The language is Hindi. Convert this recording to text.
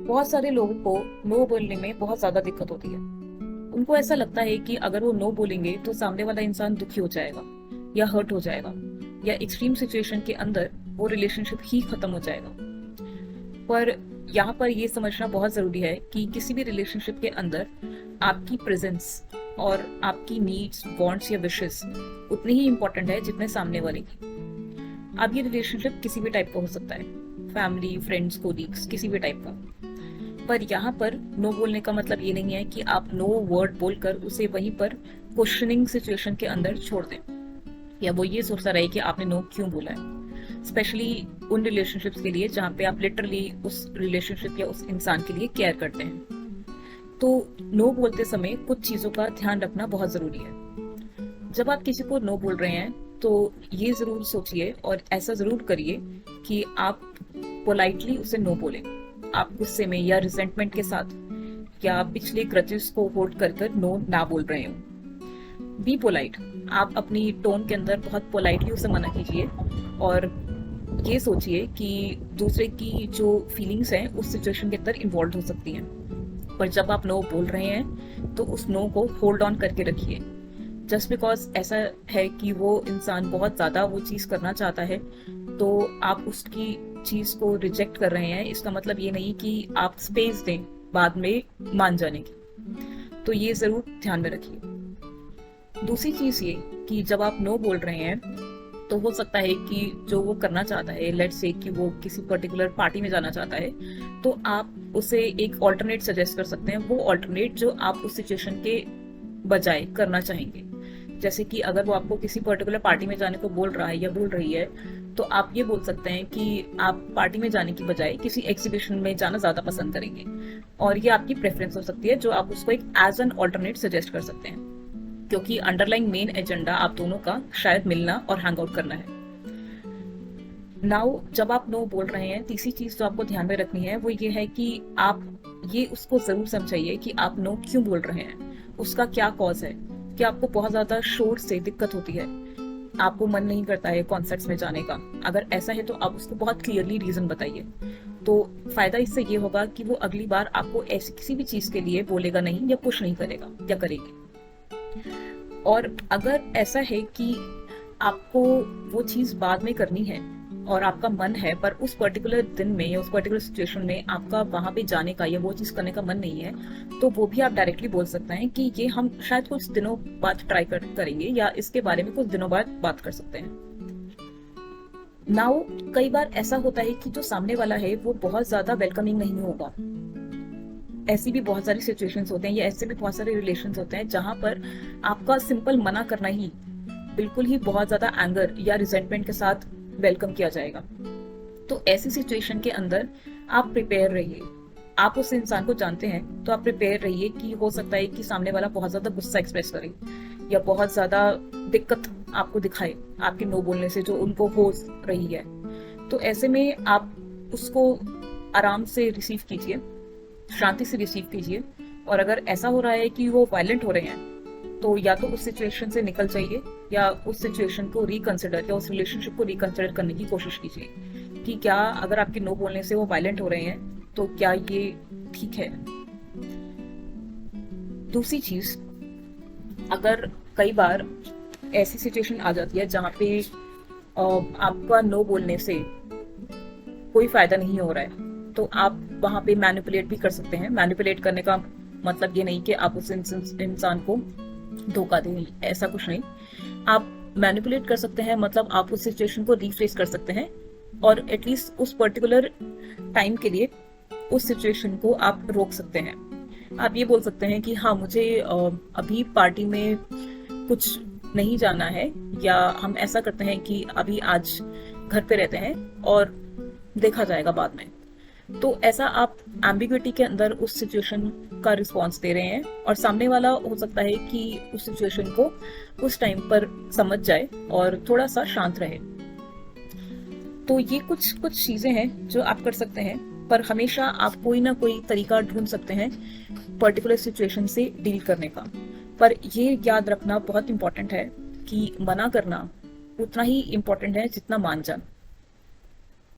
बहुत सारे लोगों को नो बोलने में बहुत ज्यादा दिक्कत होती है। उनको ऐसा लगता है कि अगर वो नो बोलेंगे तो सामने वाला इंसान दुखी हो जाएगा या हर्ट हो जाएगा, या एक्सट्रीम सिचुएशन के अंदर वो रिलेशनशिप ही खत्म हो जाएगा। पर यहाँ पर ये समझना बहुत जरूरी है कि किसी भी रिलेशनशिप के अंदर आपकी प्रेजेंस और आपकी नीड्स, वांट्स या विशेस उतनी ही इम्पोर्टेंट है जितने सामने वाले की। अब ये रिलेशनशिप किसी भी टाइप का हो सकता है, फैमिली, फ्रेंड्स, कोलीग्स, किसी भी टाइप का। पर यहाँ पर नो बोलने का मतलब ये नहीं है कि आप नो वर्ड बोलकर उसे वहीं पर क्वेश्चनिंग सिचुएशन के अंदर छोड़ दें, या वो ये सोचता रहे कि आपने नो क्यों बोला है। स्पेशली उन रिलेशनशिप्स के लिए जहाँ पे आप लिटरली उस रिलेशनशिप या उस इंसान के लिए केयर करते हैं। तो नो बोलते समय कुछ चीजों का ध्यान रखना बहुत जरूरी है। जब आप किसी को नो बोल रहे हैं तो ये जरूर सोचिए और ऐसा जरूर करिए कि आप पोलाइटली उसे नो बोलें। आप गुस्से में या रिजेंटमेंट के साथ या पिछले ग्रजेस को होल्ड कर नो ना बोल रहे हो। Be polite. आप अपनी टोन के अंदर बहुत पोलाइटली उसे मना कीजिए और ये सोचिए कि दूसरे की जो फीलिंग्स हैं उस सिचुएशन के अंदर इन्वॉल्व हो सकती हैं। पर जब आप नो बोल रहे हैं तो उस नो को होल्ड ऑन करके रखिए। जस्ट बिकॉज ऐसा है कि वो इंसान बहुत ज्यादा वो चीज करना चाहता है तो आप उसकी चीज को रिजेक्ट कर रहे हैं, इसका मतलब ये नहीं कि आप स्पेस दें बाद में मान जाने की। तो ये जरूर ध्यान में रखिए। दूसरी चीज ये कि जब आप नो बोल रहे हैं तो हो सकता है कि जो वो करना चाहता है, लेट्स से कि वो किसी पर्टिकुलर पार्टी में जाना चाहता है, तो आप उसे एक ऑल्टरनेट सजेस्ट कर सकते हैं, वो ऑल्टरनेट जो आप उस सिचुएशन के बजाय करना चाहेंगे। जैसे कि अगर वो आपको किसी पर्टिकुलर पार्टी में जाने को बोल रहा है या बोल रही है, तो आप ये बोल सकते हैं कि आप पार्टी में जाने की बजाय किसी एग्जीबिशन में जाना ज्यादा पसंद करेंगे, और ये आपकी प्रेफरेंस हो सकती है जो आप उसको एक एज एन ऑल्टरनेट सजेस्ट कर सकते हैं, क्योंकि अंडरलाइन मेन एजेंडा आप दोनों का शायद मिलना और हैंग आउट करना है। नाउ जब आप नो बोल रहे हैं, तीसरी चीज जो आपको ध्यान में रखनी है वो ये है कि आप ये उसको जरूर समझाइए कि आप नो क्यों बोल रहे हैं, उसका क्या कॉज है। कि आपको बहुत ज्यादा शोर से दिक्कत होती है, आपको मन नहीं करता है कॉन्सर्ट्स में जाने का, अगर ऐसा है तो आप उसको बहुत क्लियरली रीजन बताइए। तो फायदा इससे ये होगा कि वो अगली बार आपको ऐसी किसी भी चीज के लिए बोलेगा नहीं या पुश नहीं करेगा या करेगी। और अगर ऐसा है कि आपको वो चीज बाद में करनी है और आपका मन है, पर उस पर्टिकुलर दिन में या उस पर्टिकुलर सिचुएशन में आपका वहां पे जाने का या वो चीज करने का मन नहीं है, तो वो भी आप डायरेक्टली बोल सकते हैं कि ये हम शायद कुछ दिनों बाद ट्राई करेंगे या इसके बारे में कुछ दिनों बाद बात कर सकते हैं। नाउ कई बार ऐसा होता है कि जो सामने वाला है वो बहुत ज्यादा वेलकमिंग नहीं होगा। ऐसी भी बहुत सारी सिचुएशंस होते हैं या ऐसे भी बहुत सारे रिलेशंस होते हैं जहां पर आपका सिंपल मना करना ही बिल्कुल ही बहुत ज्यादा एंगर या रिजेंटमेंट के साथ वेलकम किया जाएगा। तो ऐसी सिचुएशन के अंदर आप प्रिपेयर रहिए। आप उस इंसान को जानते हैं तो आप प्रिपेयर रहिए कि हो सकता है कि सामने वाला बहुत ज्यादा गुस्सा एक्सप्रेस करे या बहुत ज्यादा दिक्कत आपको दिखाए आपके नो बोलने से जो उनको हो रही है। तो ऐसे में आप उसको आराम से रिसीव कीजिए, शांति से रिसीव कीजिए। और अगर ऐसा हो रहा है कि वो वायलेंट हो रहे हैं तो या तो उस सिचुएशन से निकल जाइए या उस सिचुएशन को रिकंसिडर या उस रिलेशनशिप को रिकंसिडर करने की कोशिश कीजिए कि क्या अगर आपके नो बोलने से वो वायलेंट हो रहे हैं तो क्या ये ठीक है। दूसरी चीज, अगर कई बार ऐसी सिचुएशन आ जाती है जहाँ पे आपका नो बोलने से कोई फायदा नहीं हो रहा है, तो आप वहां पे मैनिपुलेट भी कर सकते हैं। मैनिपुलेट करने का मतलब ये नहीं कि आप उस इंसान को धोखा दें, ऐसा कुछ नहीं। आप मैनिपुलेट कर सकते हैं, मतलब आप उस सिचुएशन को रिफ्रेस कर सकते हैं और एटलीस्ट उस पर्टिकुलर टाइम के लिए उस सिचुएशन को आप रोक सकते हैं। आप ये बोल सकते हैं कि हाँ, मुझे अभी पार्टी में कुछ नहीं जाना है, या हम ऐसा करते हैं कि अभी आज घर पे रहते हैं और देखा जाएगा बाद में। तो ऐसा आप एम्बिग्युइटी के अंदर उस सिचुएशन का रिस्पॉन्स दे रहे हैं और सामने वाला हो सकता है कि उस सिचुएशन को उस टाइम पर समझ जाए और थोड़ा सा शांत रहे। तो ये कुछ चीजें हैं जो आप कर सकते हैं, पर हमेशा आप कोई ना कोई तरीका ढूंढ सकते हैं पर्टिकुलर सिचुएशन से डील करने का। पर ये याद रखना बहुत इंपॉर्टेंट है कि मना करना उतना ही इम्पोर्टेंट है जितना मान जाना।